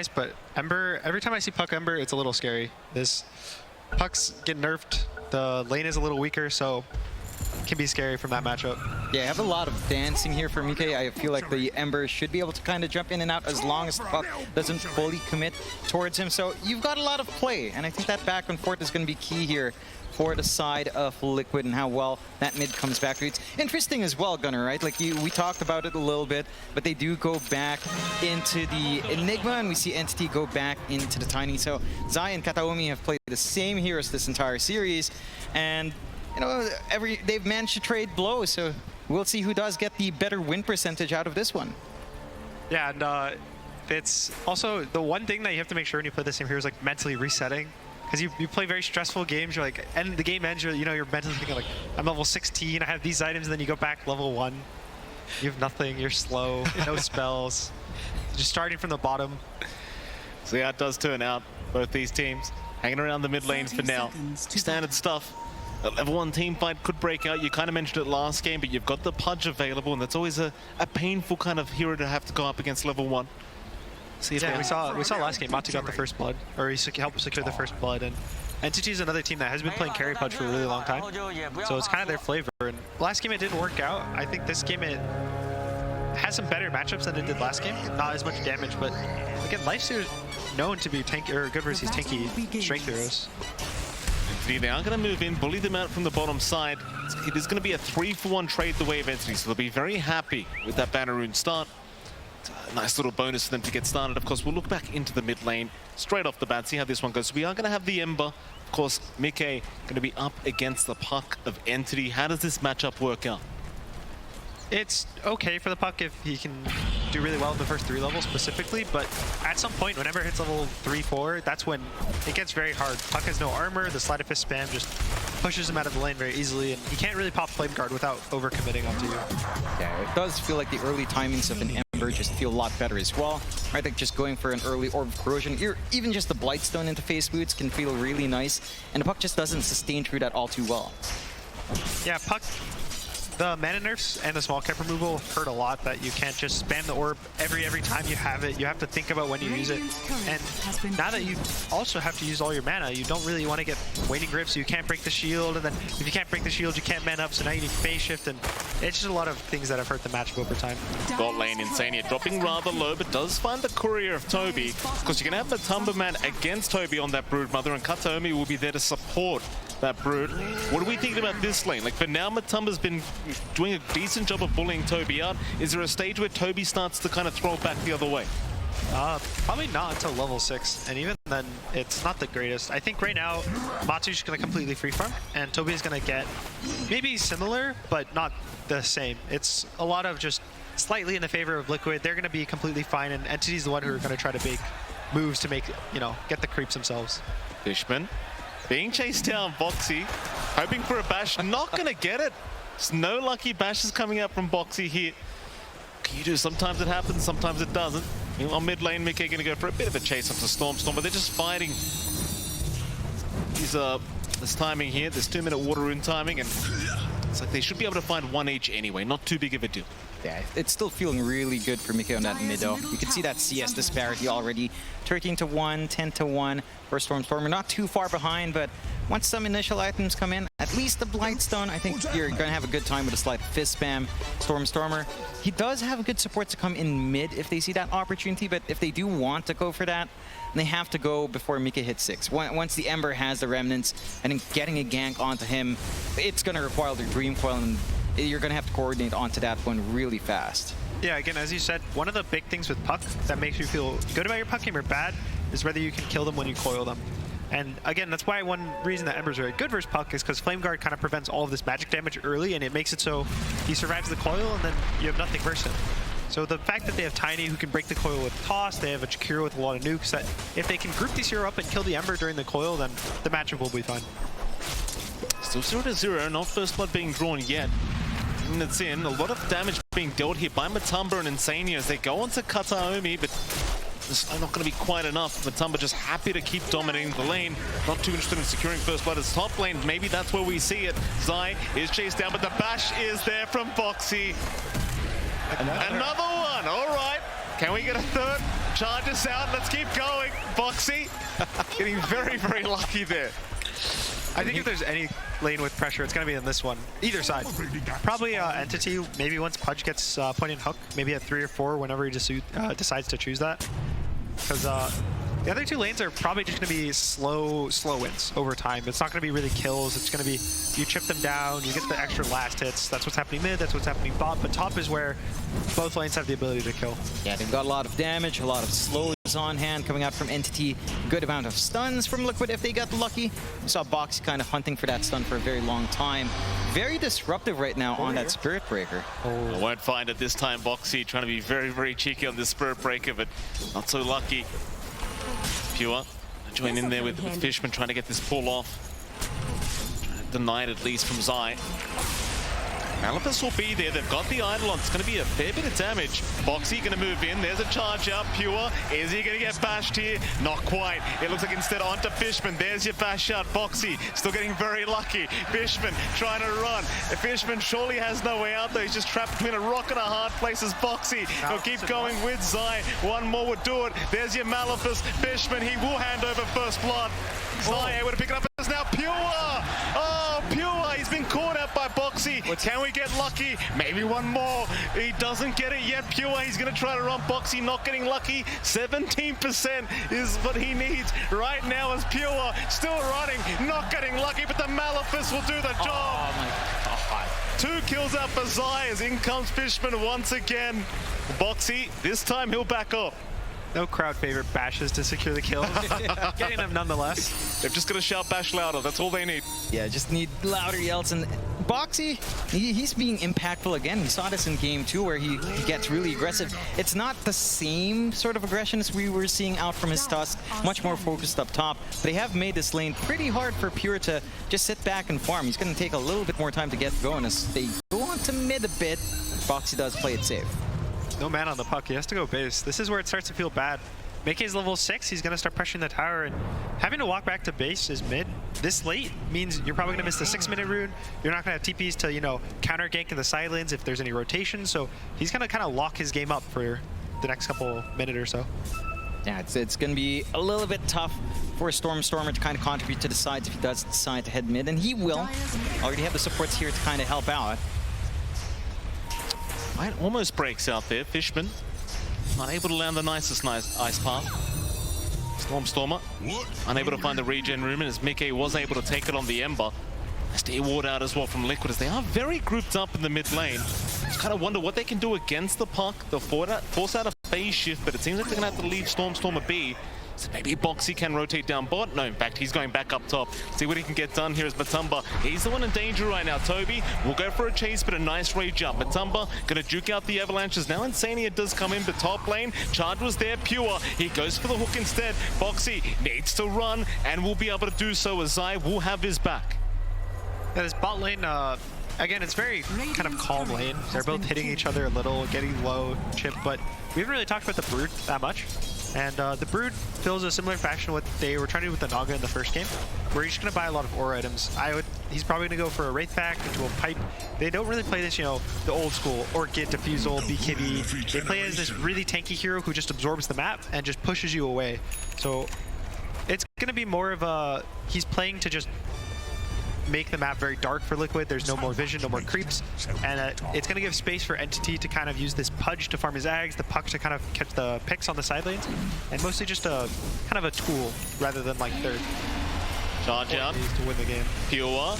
nice, but Ember, every time I see Puck Ember, it's a little scary. This Pucks get nerfed, the lane is a little weaker, so it can be scary from that matchup. Yeah, I have a lot of dancing here for Mike. I feel like the Ember should be able to kind of jump in and out as long as the Puck doesn't fully commit towards him. So you've got a lot of play, and I think that back and forth is going to be key here for the side of Liquid and how well that mid comes back. It's interesting as well, Gunnar, right? Like we talked about it a little bit, but they do go back into the Enigma, and we see Entity go back into the Tiny. So Zai and Kataomi have played the same heroes this entire series, and you know, they've managed to trade blows, so we'll see who does get the better win percentage out of this one. Yeah, and it's also the one thing that you have to make sure when you play the same hero is like mentally resetting. Because you play very stressful games, you're like, and the game ends, you're mentally thinking like, I'm level 16, I have these items, and then you go back level 1. You have nothing, you're slow, no spells. Just starting from the bottom. So yeah, it does turn out, both these teams hanging around the mid lanes for now. Standard stuff. A level 1 team fight could break out. You kind of mentioned it last game, but you've got the Pudge available, and that's always a painful kind of hero to have to go up against level 1. Yeah, we saw last game, Matu got the first blood, or he helped secure the first blood, and Entity is another team that has been playing carry Pudge for a really long time, so it's kind of their flavor. And last game it didn't work out. I think this game it has some better matchups than it did last game. Not as much damage, but again, Lifesteal is known to be tanky or good versus tanky strength heroes. Entity, they are going to move in, bully them out from the bottom side. It is going to be a 3-for-1 trade the way of Entity, so they'll be very happy with that Banner Rune start. A nice little bonus for them to get started. Of course, we'll look back into the mid lane straight off the bat, see how this one goes. So we are going to have the Ember. Of course, Mike going to be up against the Puck of Entity. How does this matchup work out? It's okay for the Puck if he can do really well in the first 3 levels specifically, but at some point, whenever it hits level 3-4, that's when it gets very hard. Puck has no armor, the Sleight of Fist spam just pushes him out of the lane very easily, and he can't really pop Flame Guard without overcommitting onto you. Yeah, it does feel like the early timings of an Ember just feel a lot better as well. I think just going for an early Orb of Corrosion, even just the Blightstone into face boots can feel really nice, and the Puck just doesn't sustain through that all too well. Yeah, Puck, the mana nerfs and the small cap removal hurt a lot, that you can't just spam the orb every time you have it. You have to think about when you use it. And now that you also have to use all your mana, you don't really want to get Waning Grip, so you can't break the shield, and then if you can't break the shield, you can't man up, so now you need phase shift, and it's just a lot of things that have hurt the matchup over time. Bot lane, Insania dropping rather low, but does find the courier of Toby. Because you can have the Tumberman against Toby on that Broodmother, and Kataomi will be there to support that Brood. What are we thinking about this lane? Like, for now, Matumba's been doing a decent job of bullying Toby out. Is there a stage where Toby starts to kind of throw back the other way? Probably not until level 6, and even then, it's not the greatest. I think right now, Matu's going to completely free farm, and Toby's going to get maybe similar, but not the same. It's a lot of just slightly in the favor of Liquid. They're going to be completely fine, and Entity's the one who are going to try to make moves to make, get the creeps themselves. Fishman being chased down, Boxy, hoping for a bash, not going to get it. There's no lucky bashes coming out from Boxy here. Can you do? Sometimes it happens, sometimes it doesn't. On mid lane, Mickey going to go for a bit of a chase onto Storm, but they're just fighting. This timing here, this 2-minute water rune timing, and it's like they should be able to find 1 each anyway, not too big of a deal. Yeah, it's still feeling really good for Mike on that mid though. You can see that CS disparity already. 13-1, 10-1 for Stormstormer. Not too far behind, but once some initial items come in, at least the Blightstone, I think you're going to have a good time with a slight fist spam. Stormstormer, he does have a good support to come in mid if they see that opportunity, but if they do want to go for that, they have to go before Mika hits 6. Once the Ember has the remnants, I think getting a gank onto him, it's going to require the Dream Coil, and you're going to have to coordinate onto that one really fast. Yeah, again, as you said, one of the big things with Puck that makes you feel good about your Puck game or bad is whether you can kill them when you coil them. And again, that's why one reason that Ember's very good versus Puck is because Flame Guard kind of prevents all of this magic damage early, and it makes it so he survives the coil and then you have nothing versus him. So the fact that they have Tiny who can break the coil with Toss, they have a Chikira with a lot of nukes, that if they can group these hero up and kill the Ember during the coil, then the matchup will be fine. Still 0-0, not first blood being drawn yet. It's in, a lot of damage being dealt here by Matumba and Insania as they go on to Kataomi, but it's not going to be quite enough. Matumba just happy to keep dominating the lane, not too interested in securing first blood as top lane. Maybe that's where we see it. Zai is chased down, but the bash is there from Boxy. Another one, all right. Can we get a third? charges out. Let's keep going. Boxy getting very, very lucky there. I think if there's any lane with pressure, it's going to be in this one. Either side. Probably Entity, maybe once Pudge gets point and hook, maybe at 3 or 4 whenever he just decides to choose that. Because the other 2 lanes are probably just going to be slow wins over time. It's not going to be really kills. It's going to be you chip them down, you get the extra last hits. That's what's happening mid, that's what's happening bot. But top is where both lanes have the ability to kill. Yeah, they've got a lot of damage, a lot of slows on hand coming out from Entity. Good amount of stuns from Liquid if they got lucky. We saw Boxy kind of hunting for that stun for a very long time. Very disruptive right now on that Spirit Breaker. I won't find it this time. Boxy trying to be very, very cheeky on this Spirit Breaker, but not so lucky. Pure join in there with Fishman trying to get this pull off. Trying to deny it at least from Zai. Malphus will be there. They've got the Eidolon. It's going to be a fair bit of damage. Boxy going to move in. There's a charge up. Pure. Is he going to get bashed here? Not quite. It looks like instead onto Fishman. There's your bash shot. Boxy still getting very lucky. Fishman trying to run. Fishman surely has no way out though. He's just trapped between a rock and a hard place as Boxy. He'll keep going with Zai. One more would do it. There's your Malphus. Fishman, he will hand over first blood. Zai able to pick it up. It's now Pure. Oh, Pure. He's been caught out by Boxy. Can we get lucky? Maybe one more. He doesn't get it yet. Pure, he's going to try to run Boxy, not getting lucky. 17% is what he needs right now as Pure still running, not getting lucky, but the Malphus will do the job. Oh my God. 2 kills out for Zai as in comes Fishman once again. Boxy, this time he'll back up. No crowd favorite bashes to secure the kills. Getting them nonetheless. They've just got to shout bash louder. That's all they need. Yeah, just need louder yells. And Boxy, he's being impactful again. We saw this in game 2 where he gets really aggressive. It's not the same sort of aggression as we were seeing out from his Tusk. Much more focused up top. But they have made this lane pretty hard for Pure to just sit back and farm. He's going to take a little bit more time to get going as they go on to mid a bit. Boxy does play it safe. No man on the puck. He has to go base. This is where it starts to feel bad. Mickey's level 6. He's going to start pressuring the tower, and having to walk back to base is mid. This late means you're probably going to miss the 6-minute rune. You're not going to have TPs to, you know, counter gank in the side lanes if there's any rotation. So he's going to kind of lock his game up for the next couple minutes or so. Yeah, it's going to be a little bit tough for Stormer to kind of contribute to the sides if he does decide to head mid, and he will. Already have the supports here to kind of help out. Right, almost breaks out there. Fishman not able to land the nicest ice path. Stormer unable to find the regen room, and as Mickey was able to take it on the Ember. Stay ward out as well from Liquid as they are very grouped up in the mid lane. Just kind of wonder what they can do against the puck. They'll force out a phase shift, but it seems like they're going to have to leave Stormer be. So maybe Boxy can rotate down bot. No, in fact, he's going back up top. See what he can get done here is Matumba. He's the one in danger right now. Toby will go for a chase, but a nice rage up. Matumba going to juke out the avalanches. Now Insania does come in, but top lane, Charge was there, Pure. He goes for the hook instead. Boxy needs to run and will be able to do so as Zai will have his back. Yeah, this bot lane, again, it's very kind of calm lane. They're both hitting each other a little, getting low, chip, but we haven't really talked about the Brood that much. And the Brood feels a similar fashion to what they were trying to do with the Naga in the first game, where he's just going to buy a lot of aura items. He's probably going to go for a Wraith Pack into a Pipe. They don't really play this, you know, the old school Orchid, Diffusal, BKB. They play as this really tanky hero who just absorbs the map and just pushes you away. So it's going to be more of a, he's playing to just make the map very dark for Liquid. There's no more vision, no more creeps, and it's going to give space for Entity to kind of use this Pudge to farm his Ags, the Puck to kind of catch the picks on the side lanes, and mostly just a kind of a tool rather than like third. Charge out to win the game. Pure.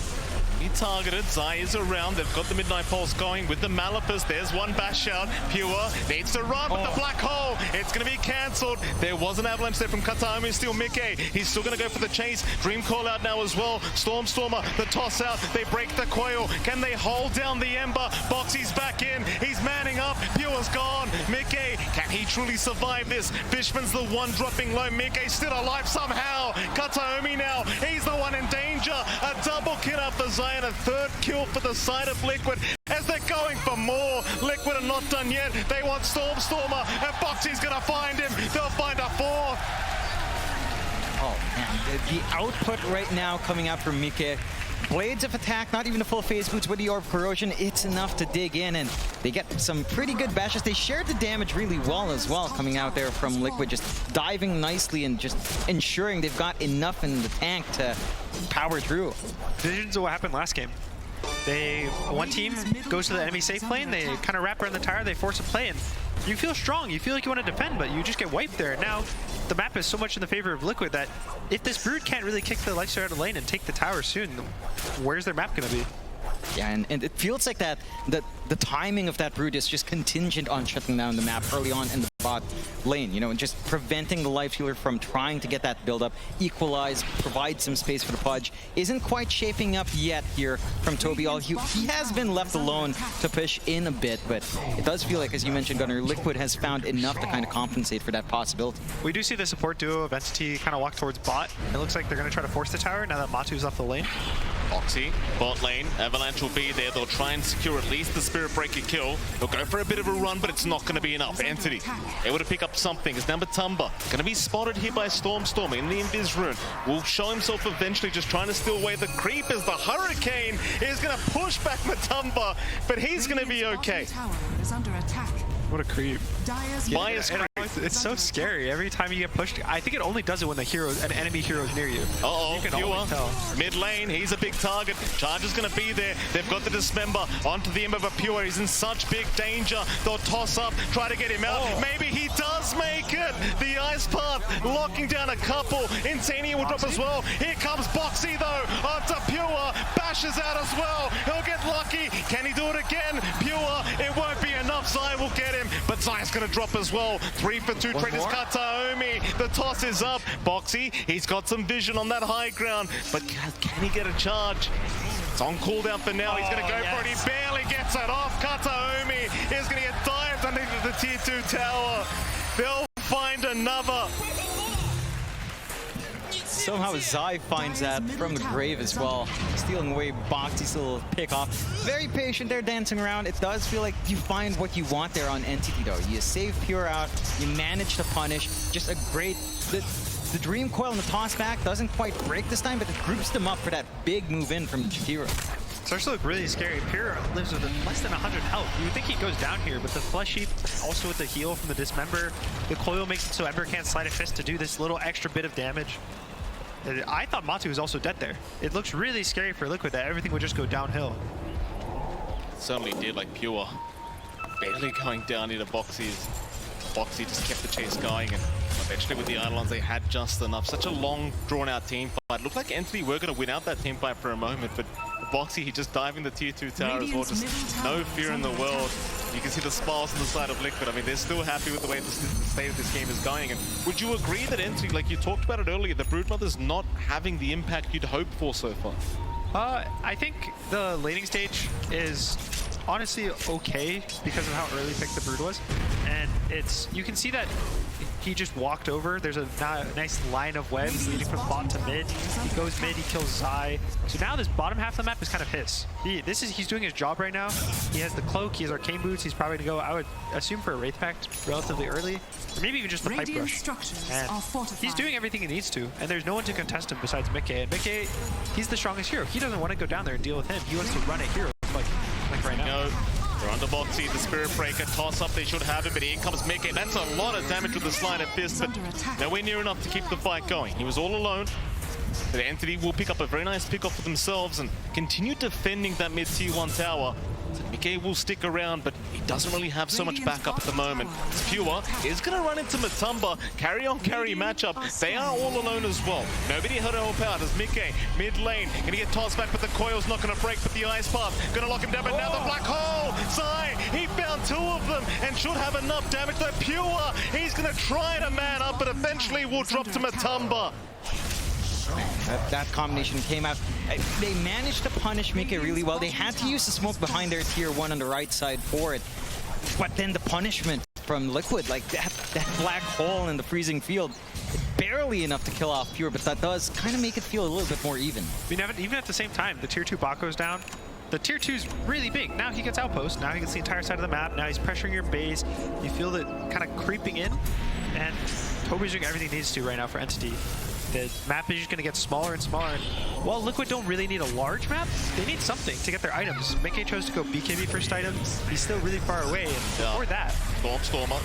He targeted. Zai is around. They've got the Midnight Pulse going with the Malphus. There's one bash out. Pure needs to run, but the black hole, it's going to be cancelled. There was an avalanche there from Kataomi. Still Mickey. He's still going to go for the chase. Dream call out now as well. Stormer, the toss out. They break the coil. Can they hold down the Ember? Boxy's back in. He's manning up. Pure's gone. Mickey, can he truly survive this? Fishman's the one dropping low. Mickey's still alive somehow. Kataomi now. He's the one in danger. A double kill up for Zai and a third kill for the side of Liquid as they're going for more. Liquid are not done yet. They want Stormer, and Boxy's gonna find him. They'll find a fourth. Oh man, the output right now coming out from Mike. blades of attack, not even a full phase boots with the Orb Corrosion. It's enough to dig in, and they get some pretty good bashes. They shared the damage really well as well, coming out there from Liquid, just diving nicely and just ensuring they've got enough in the tank to power through. Visions of what happened last game. One team goes to the enemy safe lane, they kind of wrap around the tower, they force a play, and you feel strong, you feel like you want to defend, but you just get wiped there. Now, the map is so much in the favor of Liquid that if this Brood can't really kick the lifesteal out of the lane and take the tower soon, where's their map going to be? Yeah, and it feels like that the timing of that Brood is just contingent on shutting down the map early on in the bot lane, you know, and just preventing the life healer from trying to get that build up, equalize, provide some space for the Pudge. Isn't quite shaping up yet here from Tobial. He has been left alone to push in a bit, but it does feel like, as you mentioned, Gunnar, Liquid has found enough to kind of compensate for that possibility. We do see the support duo of Entity kind of walk towards bot. It looks like they're going to try to force the tower now that Matu's left the lane. Foxy, bot lane, Avalanche will be there. They'll try and secure at least the Spirit Breaker kill. They'll go for a bit of a run, but it's not going to be enough. Entity able to pick up something. Is number Tumba going to be spotted here by Storm in the Invis rune? Will show himself eventually, just trying to steal away the creep as the Hurricane is going to push back Matumba, but he's going to be okay. What a creep. Bias creep. It's so scary. Every time you get pushed, I think it only does it when an enemy hero is near you. Uh-oh, you can always tell. Mid lane, he's a big target. Charge is going to be there. They've got the Dismember onto the Ember of Pure. He's in such big danger. They'll toss up, try to get him out. Oh. Maybe he does make it. The Ice Path locking down a couple. Insania will drop as well. Here comes Boxy though onto Pure. Bashes out as well. He'll get lucky. Can he do it again? Pure, it won't be enough. Zai will get him, but Zai's going to drop as well. 3 for 2. Traders Kataomi. The toss is up. Boxy, he's got some vision on that high ground, but can he get a charge? It's on cooldown for now. He's going to go for it. He barely gets it off. Kataomi is going to get dived underneath the tier 2 tower. They'll find another. Somehow Zai finds that from the grave as well. Stealing away Boxy's little pick off. Very patient there, dancing around. It does feel like you find what you want there on Entity though. You save Pure out, you manage to punish. Just a great... The Dream Coil and the toss back doesn't quite break this time, but it groups them up for that big move in from Jatira. Starts to look really scary. Pure lives with less than 100 health. You would think he goes down here, but the Flesh Heap, also with the heal from the Dismember, the coil makes it so Ember can't slide a fist to do this little extra bit of damage. I thought Matu was also dead there. It looks really scary for Liquid that everything would just go downhill. Certainly did, like Pure barely going down into Boxy's. Boxy just kept the chase going, and eventually with the Eidolons they had just enough. Such a long, drawn-out team fight. Looked like Entity were going to win out that team fight for a moment, but Boxy, he just diving the tier 2 tower as well. Just no fear in the world. You can see the smiles on the side of Liquid. I mean, they're still happy with the way the state of this game is going. And would you agree that Entity, like you talked about it earlier, the Broodmother's not having the impact you'd hoped for so far? I think the laning stage is honestly okay because of how early picked the Brood was. And you can see that he just walked over. There's a nice line of webs leading from bot to mid. He goes mid, he kills Zai. So now this bottom half of the map is kind of his. He's doing his job right now. He has the cloak, he has arcane boots. He's probably gonna go, I would assume, for a Wraith Pact relatively early, or maybe even just the pipe rush. And he's doing everything he needs to, and there's no one to contest him besides Mickey. And Mickey, he's the strongest hero. He doesn't want to go down there and deal with him. He wants to run a hero like right now. They're under Boxy, the Spirit Breaker, toss up, they should have it, but here comes Mickey. That's a lot of damage with the Sleight of Fist, but nowhere near enough to keep the fight going. He was all alone. The Entity will pick up a very nice pick off for themselves and continue defending that mid tier 1 tower. So Mickey will stick around, but he doesn't really have so much backup at the moment. Pure is going to run into Matumba, carry matchup. They are all alone as well. Nobody had to help out as Mickey, mid lane, going to get tossed back, but the coil's not going to break, but the Ice Path going to lock him down, but now the Black Hole! Zai, he found 2 of them and should have enough damage. Though Pure, he's going to try to man up, but eventually will drop to Matumba. That combination came out. They managed to punish Mickey really well. They had to use the smoke behind their tier 1 on the right side for it. But then the punishment from Liquid, like that black hole in the freezing field, barely enough to kill off Pure, but that does kind of make it feel a little bit more even. I mean, even at the same time, the tier 2 bot goes down. The tier 2's really big. Now he gets outpost. Now he gets the entire side of the map. Now he's pressuring your base. You feel it kind of creeping in. And Toby's doing everything he needs to right now for Entity. The map is just going to get smaller and smaller. And, well, Liquid don't really need a large map. They need something to get their items. Mickey chose to go BKB first item. He's still really far away, and before that. Stormer.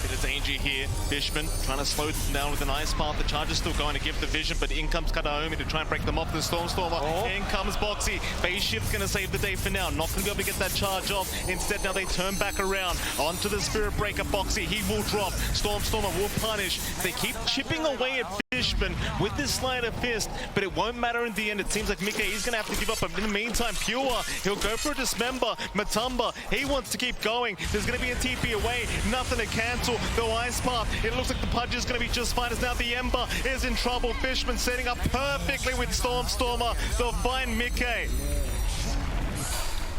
Bit of danger here. Fishman trying to slow them down with an ice path. The charge is still going to give the vision, but in comes Kataomi to try and break them off. The Stormer. In comes Boxy. Phase shift's going to save the day for now. Not going to be able to get that charge off. Instead, now they turn back around onto the Spirit Breaker. Boxy, he will drop. Stormer will punish. They keep chipping away at Fishman with this sleight of fist, but it won't matter in the end. It seems like Mickey is going to have to give up. But in the meantime, Pure, he'll go for a Dismember. Matumba, he wants to keep going. There's going to be a TP away. Nothing to cancel. The Ice Path, it looks like the Pudge is going to be just fine as now the Ember is in trouble. Fishman setting up perfectly with Stormer. They'll find Mickey.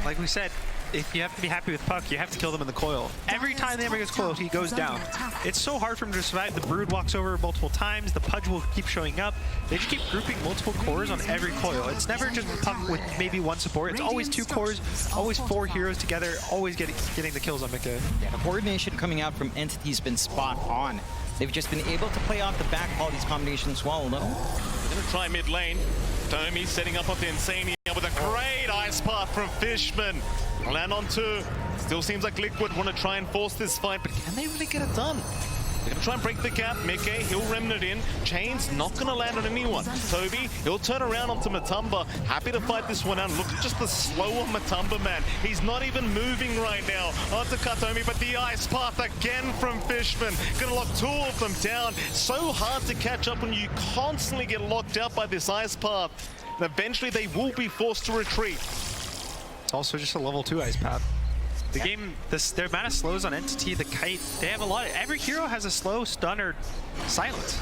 Like we said, if you have to be happy with Puck, you have to kill them in the coil. Every time the Ember gets coiled, he goes down. It's so hard for him to survive. The Brood walks over multiple times. The Pudge will keep showing up. They just keep grouping multiple cores on every coil. It's never just Puck with maybe one support. It's always 2 cores, always 4 heroes together, always getting the kills on Mickey. Yeah, the coordination coming out from Entity's been spot on. They've just been able to play off the back all these combinations well. They're going to try mid lane. Tomi setting up the Insania with a great ice path from Fishman. Land on 2. Still seems like Liquid want to try and force this fight, but can they really get it done? They're going to try and break the gap. Mickey, he'll remnant in. Chain's not going to land on anyone. Toby, he'll turn around onto Matumba. Happy to fight this one out. Look at just the slower Matumba, man. He's not even moving right now. Onto Kataomi, but the ice path again from Fishman. Going to lock 2 of them down. So hard to catch up when you constantly get locked out by this ice path. And eventually they will be forced to retreat. It's also just a level 2 ice path. The game, their amount of slows on Entity, the Kite, they have a lot. Every hero has a slow, stun, or silence.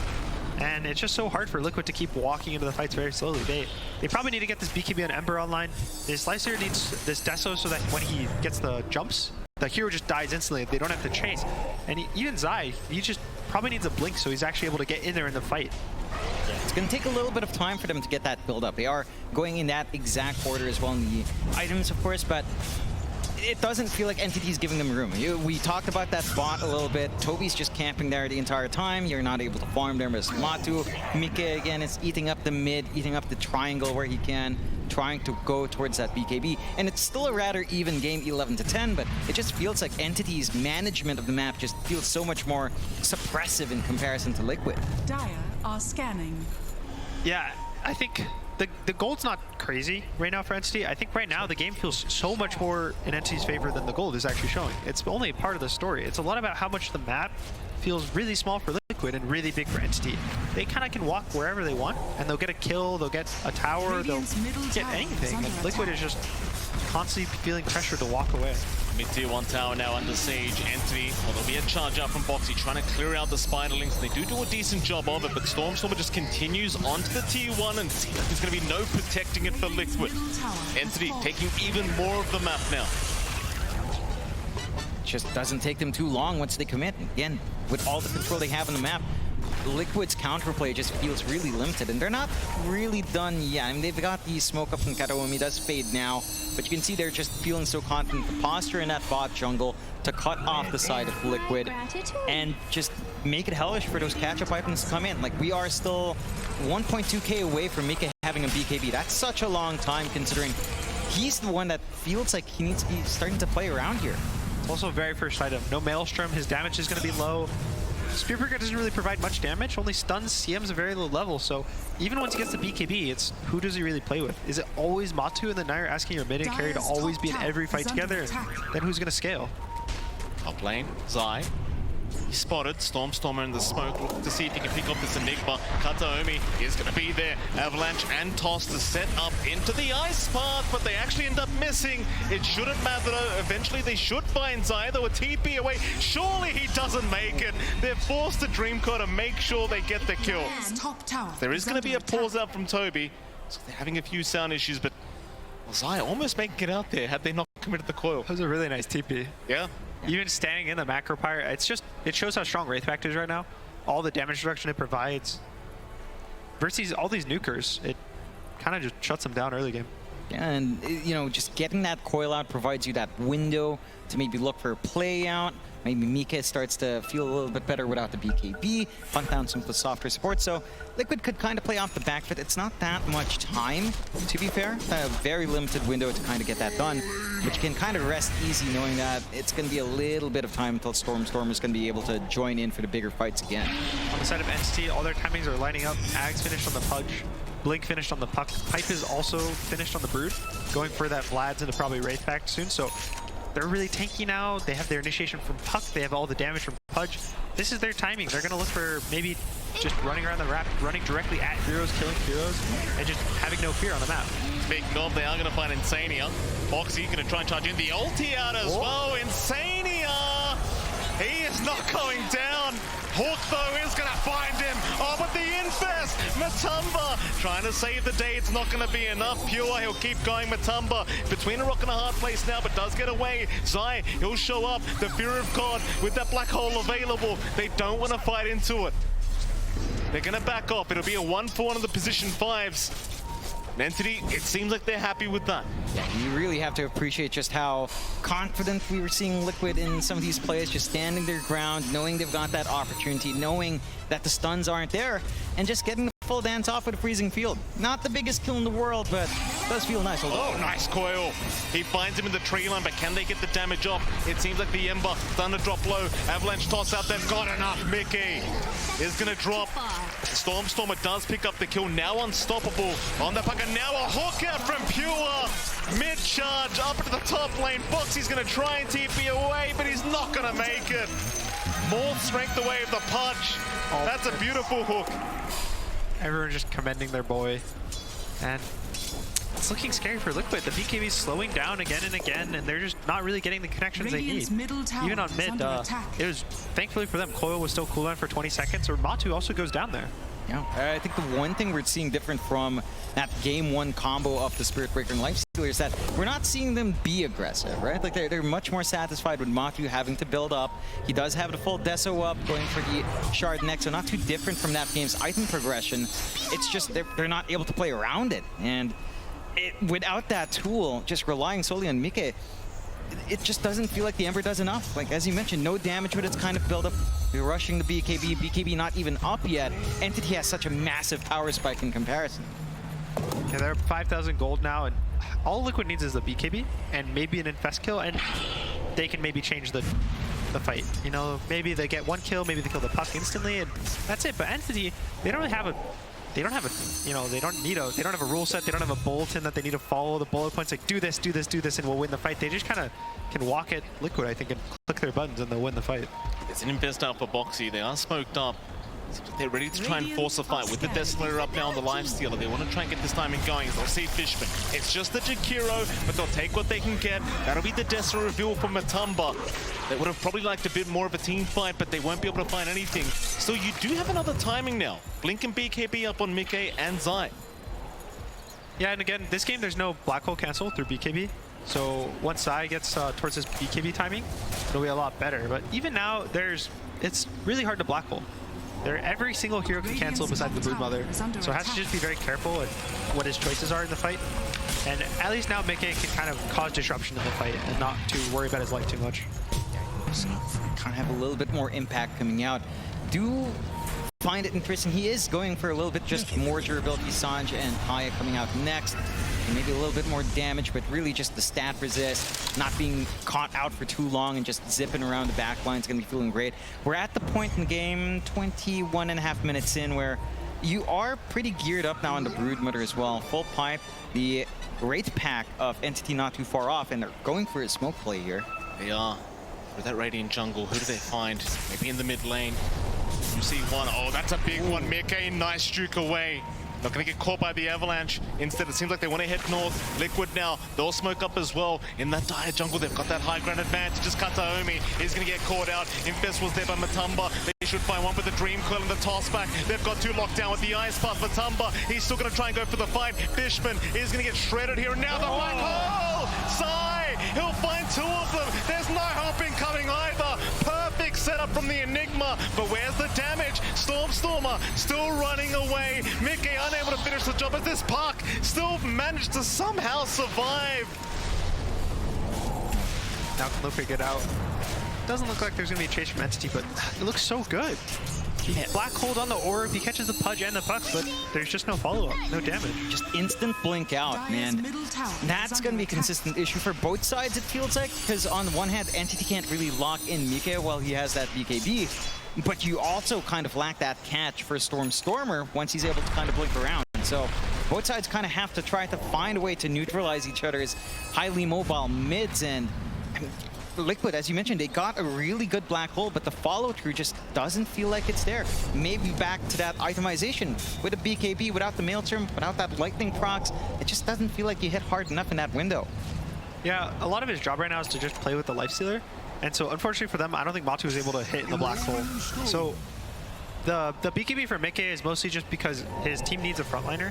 And it's just so hard for Liquid to keep walking into the fights very slowly. They probably need to get this BKB and Ember online. The Slicer needs this Deso so that when he gets the jumps, the hero just dies instantly. They don't have to chase. And even Zai, he just probably needs a blink so he's actually able to get in there in the fight. It's going to take a little bit of time for them to get that build up. They are going in that exact order as well in the items, of course, but it doesn't feel like Entity's giving them room. We talked about that bot a little bit. Toby's just camping there the entire time. You're not able to farm there as Matu. Mike, again, is eating up the mid, eating up the triangle where he can, trying to go towards that BKB. And it's still a rather even game, 11-10, but it just feels like Entity's management of the map just feels so much more suppressive in comparison to Liquid. Dire are scanning. Yeah, I think the gold's not crazy right now for Entity. I think right now the game feels so much more in Entity's favor than the gold is actually showing. It's only a part of the story. It's a lot about how much the map feels really small for Liquid and really big for Entity. They kind of can walk wherever they want, and they'll get a kill, they'll get a tower, they'll get anything. And Liquid is just constantly feeling pressure to walk away. Mid-tier 1 tower now under siege. Entity, well, there'll be a charge out from Boxy trying to clear out the Spiderlings. They do a decent job of it, but Stormer just continues onto the tier 1 and seems like there's going to be no protecting it for Liquid. Entity taking even more of the map now. Just doesn't take them too long once they commit. Again, with all the control they have on the map, Liquid's counterplay just feels really limited, and they're not really done yet. I mean, they've got the smoke up from Kataomi, does fade now, but you can see they're just feeling so confident. The posture in that bot jungle to cut off the side of Liquid and just make it hellish for those catch-up items to come in. Like, we are still 1.2k away from Mika having a BKB. That's such a long time considering he's the one that feels like he needs to be starting to play around here. It's also very first item. No Maelstrom, his damage is going to be low. Spearbreaker doesn't really provide much damage, only stuns CM's a very low level, so even once he gets the BKB, it's who does he really play with? Is it always Matu, and then now you're asking your mid and carry to always be in every fight together, and then who's going to scale? Top lane, Zai. He spotted Stormer in the smoke, looking to see if he can pick up this Enigma. Kataomi is going to be there. Avalanche and Toss to set up into the ice path, but they actually end up missing. It shouldn't matter though. Eventually they should find Zai, though a TP away. Surely he doesn't make it. They're forced to Dreamcore to make sure they get the kill. There is going to be a pause out from Toby. So they're having a few sound issues, but Zai almost making it out there had they not committed the coil. That was a really nice TP. Yeah. Even standing in the macro pyre, it shows how strong Wraithpact is right now. All the damage reduction it provides. Versus all these nukers, it kind of just shuts them down early game. Yeah, and you know, just getting that coil out provides you that window to maybe look for a play out, Maybe Mika starts to feel a little bit better without the BKB, hunt down some of the softer support. So Liquid could kind of play off the back foot. It's not that much time, to be fair. A very limited window to kind of get that done. But you can kind of rest easy knowing that it's going to be a little bit of time until Storm is going to be able to join in for the bigger fights again. On the side of Entity, all their timings are lining up. Ags finished on the Pudge. Blink finished on the Puck. Pipe is also finished on the Brood, going for that Vlad's into probably Wraith back soon. So they're really tanky now. They have their initiation from Puck. They have all the damage from Pudge. This is their timing. They're going to look for maybe just running around the map, running directly at heroes, killing heroes, and just having no fear on the map. Big knob, they are going to find Insania. Foxy going to try and charge in the ulti out as well. Insania! He is not going down. Hawk, though, is going to find him. Oh, but the Infest! Matumba trying to save the day. It's not going to be enough. Pure, he'll keep going. Matumba between a rock and a hard place now, but does get away. Zai, he'll show up. The Fear of God with that black hole available. They don't want to fight into it. They're going to back off. It'll be a 1-for-1 of the position 5s. Entity, it seems like they're happy with that. Yeah, you really have to appreciate just how confident we were seeing Liquid in some of these plays, just standing their ground, knowing they've got that opportunity, knowing that the stuns aren't there, and just getting the full dance off with a freezing field. Not the biggest kill in the world, but it does feel nice. Oh, nice coil. He finds him in the tree line, but can they get the damage off? It seems like the Ember, Thunder drop low, Avalanche toss out, they've got enough. Mickey is gonna drop. Stormstormer does pick up the kill, now unstoppable on the puck, and now a hook out from Pure. Mid-charge up into the top lane. Foxy's gonna try and TP away, but he's not gonna make it. More strength away of the punch. That's a beautiful hook. Everyone just commending their boy. And it's looking scary for Liquid. The BKB is slowing down again and again, and they're just not really getting the connections Radiant's they need. middle tower Even on is mid, under attack. it was, thankfully for them, Coil was still cooldown for 20 seconds, or Matu also goes down there. Yeah, I think the one thing we're seeing different from that game 1 combo of the Spirit Breaker and Lifestealer is that we're not seeing them be aggressive, right? Like they're much more satisfied with Matu having to build up. He does have the full Deso up, going for the Shard next, so not too different from that game's item progression. It's just they're not able to play around it. And without that tool, just relying solely on Mike, it just doesn't feel like the Ember does enough. Like, as you mentioned, no damage with its kind of build-up. We're rushing the BKB not even up yet. Entity has such a massive power spike in comparison. Yeah, they're 5,000 gold now, and all Liquid needs is the BKB and maybe an Infest kill, and they can maybe change the fight. You know, maybe they get 1 kill, maybe they kill the Puck instantly, and that's it. But Entity, they don't have a, you know, they don't have a rule set, they don't have a bulletin that they need to follow the bullet points, like do this, and we'll win the fight. They just kind of can walk at Liquid, I think, and click their buttons, and they'll win the fight. It's an Infest out for Boxy. They are smoked up. They're ready to try and force a fight with the Desolator up now on the Lifestealer. They want to try and get this timing going. They'll see Fishman. It's just the Jakiro, but they'll take what they can get. That'll be the Desolator reveal from Matumba. They would have probably liked a bit more of a team fight, but they won't be able to find anything. So you do have another timing now. Blink and BKB up on Mickey and Zai. Yeah, and again, this game there's no black hole cancel through BKB. So once Zai gets towards his BKB timing, it'll be a lot better. But even now, it's really hard to black hole. Every single hero can cancel besides the Broodmother, so has to just be very careful at what his choices are in the fight. And at least now Mickey can kind of cause disruption in the fight and not to worry about his life too much. So kind of have a little bit more impact coming out. Do find it interesting. He is going for a little bit just more durability. Sanj and Kaya coming out next. And maybe a little bit more damage, but really just the stat resist, not being caught out for too long and just zipping around the back line is going to be feeling great. We're at the point in the game, 21.5 minutes in, where you are pretty geared up now on the Broodmother as well. Full pipe, the Wraith pack of Entity not too far off, and they're going for a smoke play here. They are. With that Radiant jungle, who do they find? Maybe in the mid lane. You see one. Oh, that's a big one. Mickey, nice juke away. Not going to get caught by the Avalanche. Instead, it seems like they want to head north. Liquid now, they'll smoke up as well. In that dire jungle, they've got that high ground advantage. Just Kataomi is going to get caught out. Infest was there by Matumba. They should find one with the Dream Coil and the toss back. They've got 2 locked down with the Ice Path. Matumba, he's still going to try and go for the fight. Fishman is going to get shredded here. And now the black hole! Sai! He'll find 2 of them. There's no hopping coming either. Perfect setup from the Enigma. But where's the damage? Stormstormer still running away. Mickey unable to finish the job as this Puck still managed to somehow survive. Now can Lupe get out? doesn't look like there's going to be a chase from Entity, but it looks so good. Black hold on the orb, he catches the Pudge and the Puck, but there's just no follow-up, no damage. Just instant blink out, man. That's going to be a consistent issue for both sides, it feels like, because on the one hand, Entity can't really lock in Mike while he has that BKB, but you also kind of lack that catch for Stormer once he's able to kind of blink around. So both sides kind of have to try to find a way to neutralize each other's highly mobile mids, and Liquid, as you mentioned, they got a really good black hole, but the follow-through just doesn't feel like it's there. Maybe back to that itemization with a BKB, without the Maelstrom, without that lightning procs, it just doesn't feel like you hit hard enough in that window. Yeah, a lot of his job right now is to just play with the Lifestealer, and so unfortunately for them, I don't think Matu was able to hit in the black hole. So the BKB for Mickey is mostly just because his team needs a frontliner,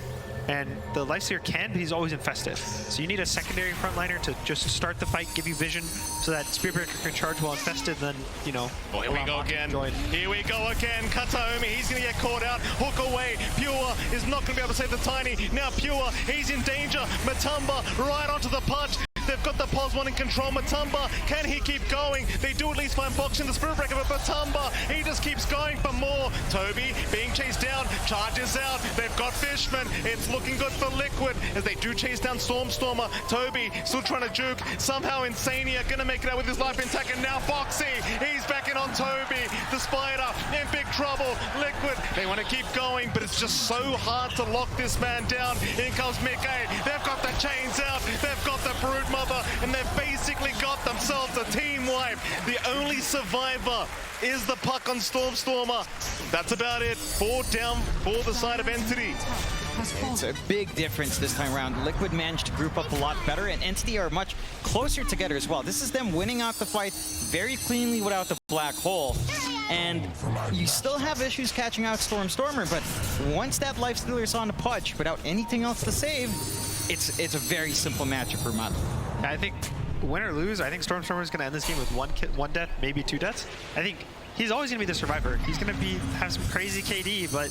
and the Lifestealer can, but he's always infested. So you need a secondary frontliner to just start the fight, give you vision, so that Spearbreaker can charge while infested, then, you know... Oh, here we go again. Here we go again. Kataomi, he's going to get caught out. Hook away. Pure is not going to be able to save the Tiny. Now Pure, he's in danger. Matumba right onto the Pudge. They've got the Pos one in control. Matumba, can he keep going? They do at least find Box in the Spirit Breaker, but Matumba, he just keeps going for more. Toby being chased down, charges out. They've got Fishman. It's looking good for Liquid as they do chase down Stormer. Toby still trying to juke. Somehow Insania gonna make it out with his life intact, and now Foxy, he's back in on Toby. The Spider in big trouble. Liquid, they want to keep going, but it's just so hard to lock this man down. In comes Mickey. They've got the chains out. They've got the Brood Mother, and they've basically got themselves a team wipe. The only survivor is the Puck on Stormer. That's about it. 4 down for the side of Entity. It's a big difference this time around. Liquid managed to group up a lot better, and Entity are much closer together as well. This is them winning out the fight very cleanly without the black hole. And you still have issues catching out Stormer, but once that Lifestealer's on the Pudge without anything else to save, it's a very simple matchup for Matu. I think win or lose, I think Stormer is going to end this game with one death, maybe 2 deaths. I think he's always going to be the survivor. He's going to have some crazy KD, but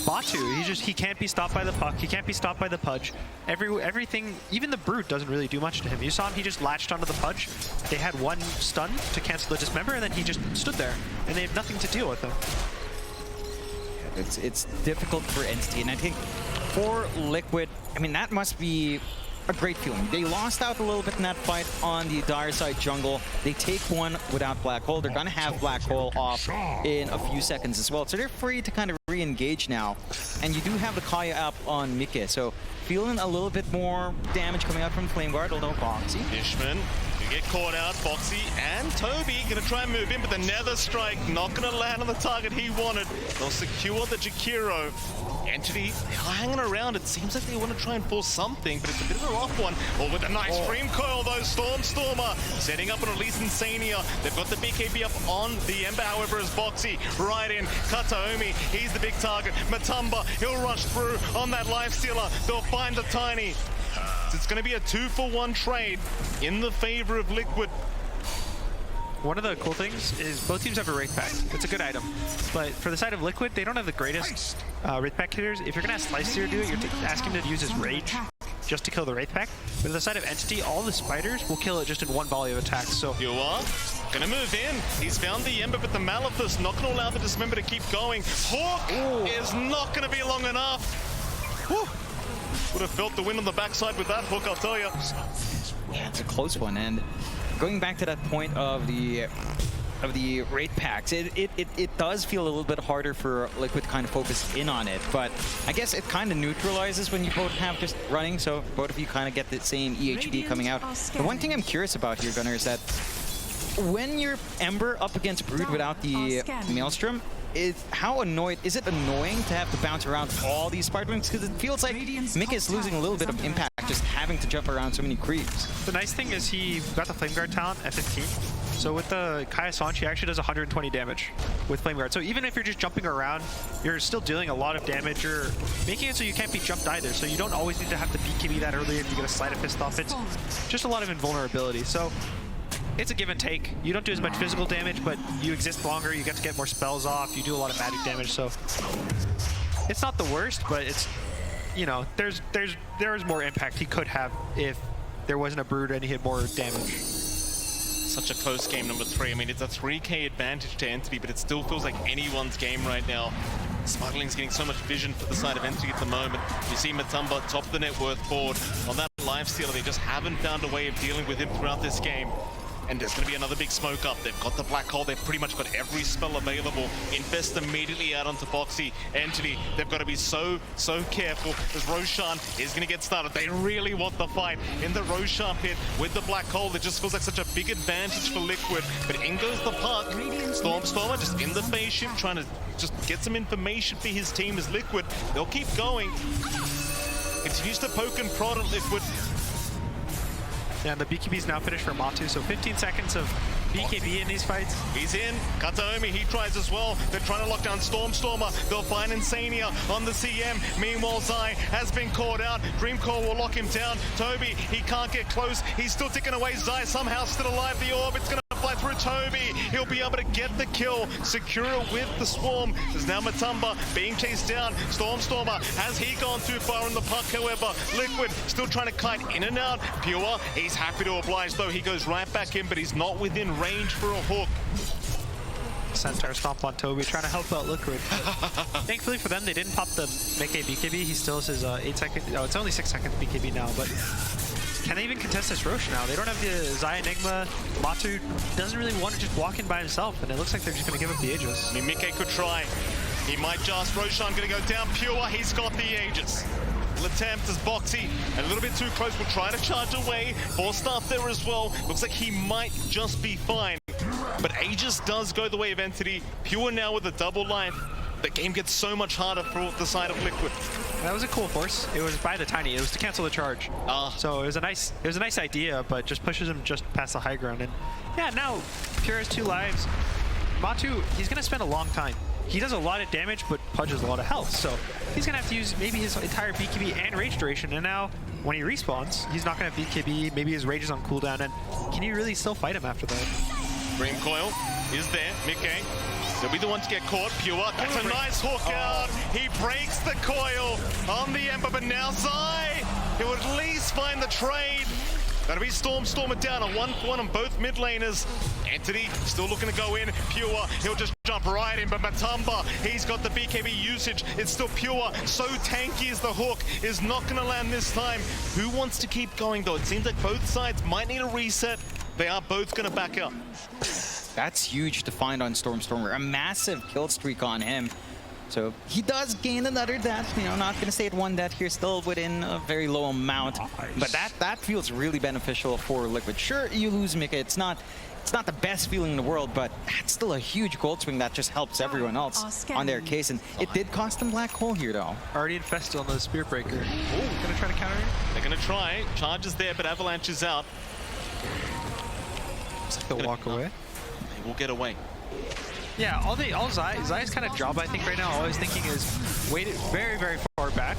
Matu, he can't be stopped by the Puck. He can't be stopped by the Pudge. Everything, even the Brute doesn't really do much to him. You saw him, he just latched onto the Pudge. They had one stun to cancel the Dismember, and then he just stood there, and they have nothing to deal with him. It's difficult for Entity, and I think for Liquid, I mean, that must be a great feeling. They lost out a little bit in that fight on the dire side jungle. They take one without Black Hole. They're gonna have Black Hole off in a few seconds as well. So they're free to kind of re-engage now. And you do have the Kaya up on Mike, so feeling a little bit more damage coming out from Flame Guard, although Boxy. Fishman, you get caught out. Foxy and Toby gonna try and move in, but the Nether Strike not gonna land on the target he wanted. They'll secure the Jakiro. Entity, they're hanging around. It seems like they want to try and force something, but it's a bit of a rough one. Oh, with a nice Dream Coil, though. Stormer setting up an release Insania. They've got the BKB up on the Ember, however, as Boxy right in. Kataomi, he's the big target. Matumba, he'll rush through on that Lifestealer. They'll find the Tiny. It's going to be a 2-for-1 trade in the favor of Liquid. One of the cool things is both teams have a Wraith Pack. It's a good item. But for the side of Liquid, they don't have the greatest Wraith Pack hitters. If you're going to ask Slicer to do it, you're asking him to use his Rage just to kill the Wraith Pack. But on the side of Entity, all the Spiders will kill it just in one volley of attacks. So you are going to move in. He's found the Ember, but the Malithus not going to allow the Dismember to keep going. Hawk is not going to be long enough. Whew. Would have felt the wind on the backside with that hook, I'll tell you. Yeah, it's a close one, and going back to that point of the Wraith Packs, it does feel a little bit harder for Liquid to kind of focus in on it, but I guess it kind of neutralizes when you both have just running, so both of you kind of get the same EHD coming out. The one thing I'm curious about here, Gunnar, is that when you're Ember up against Brood without the Maelstrom, how annoyed is it annoying to have to bounce around all these Spiderwings? Because it feels like Mick is losing a little bit of impact just having to jump around so many creeps. The nice thing is he got the Flame Guard talent at 15. So with the Kaya Sanch, he actually does 120 damage with Flame Guard. So even if you're just jumping around, you're still dealing a lot of damage. You're making it so you can't be jumped either. So you don't always need to have the BKB that early if you get a Sleight of Fist off. It's just a lot of invulnerability. So it's a give and take. You don't do as much physical damage, but you exist longer. You get to get more spells off. You do a lot of magic damage. So it's not the worst, but it's, you know, there is more impact he could have if there wasn't a Brood and he had more damage. Such a close game, number 3. I mean, it's a 3K advantage to Entity, but it still feels like anyone's game right now. Smuggling's getting so much vision for the side of Entity at the moment. You see Matumba top of the net worth board on that lifestealer. They just haven't found a way of dealing with him throughout this game. And there's going to be another big smoke up. They've got the black hole. They've pretty much got every spell available. Infest immediately out onto Boxy. Entity, they've got to be so careful as Roshan is going to get started. They really want the fight in the Roshan pit with the black hole. It just feels like such a big advantage for Liquid. But in goes the puck. Stormer just in the spaceship trying to just get some information for his team as Liquid. They'll keep going. Continues to poke and prod at Liquid. Yeah, and the BKB's now finished for Matu, so 15 seconds of BKB in these fights. He's in. Kataomi, he tries as well. They're trying to lock down Stormer. They'll find Insania on the CM. Meanwhile, Zai has been caught out. Dreamcore will lock him down. Toby, he can't get close. He's still ticking away. Zai somehow still alive. The orb, it's going to fly through Toby. He'll be able to get the kill. Secure it with the swarm. There's now Matumba being chased down. Stormer, has he gone too far on the puck, however? Liquid still trying to kite in and out. Pure, he's happy to oblige, though. He goes right back in, but he's not within range for a hook. Centaur stomp on Toby, trying to help out Liquid. Thankfully for them, they didn't pop the Mickey BKB. He still has his 8 second, oh, it's only 6 seconds BKB now, but can they even contest this Rosh now? They don't have the Zai Enigma. Matu doesn't really want to just walk in by himself, and it looks like they're just going to give up the Aegis. I mean, Mickey could try. He might just. Roshan going to go down. Pure, he's got the Aegis. Attempt as Boxy a little bit too close, will try to charge away. Force staff there as well. Looks like he might just be fine. But Aegis does go the way of Entity. Pure now with a double life. The game gets so much harder for the side of Liquid. That was a cool force. It was by the Tiny. It was to cancel the charge. So it was a nice idea, but just pushes him just past the high ground. And yeah, now Pure has 2 lives. Matu, he's gonna spend a long time. He does a lot of damage, but punches a lot of health. So he's gonna have to use maybe his entire BKB and rage duration. And now when he respawns, he's not gonna have BKB. Maybe his rage is on cooldown. And can you really still fight him after that? Dream Coil is there. Mickey. He'll be the one to get caught. Pure. That's a nice hook out. He breaks the coil on the Ember, but now Zai, he'll at least find the trade. That'll be Stormer down on 1-1 on both mid laners. Entity still looking to go in. Pure, he'll just jump right in, but Matumba, he's got the BKB usage. It's still Pure. So tanky is the hook. Is not going to land this time. Who wants to keep going, though? It seems like both sides might need a reset. They are both going to back up. That's huge to find on Stormer. A massive kill streak on him. So he does gain another death. You know, not going to say it 1 death here, still within a very low amount. But that feels really beneficial for Liquid. Sure, you lose Mika. It's not the best feeling in the world, but that's still a huge gold swing that just helps everyone else on their case. And it did cost them black hole here, though. Already infested on the Spear Breaker. Oh, gonna try to counter it? They're going to try. Charge is there, but Avalanche is out. They'll walk away. They will get away. Yeah, all Zai's kind of job, I think, right now, all he's thinking is wait very, very far back,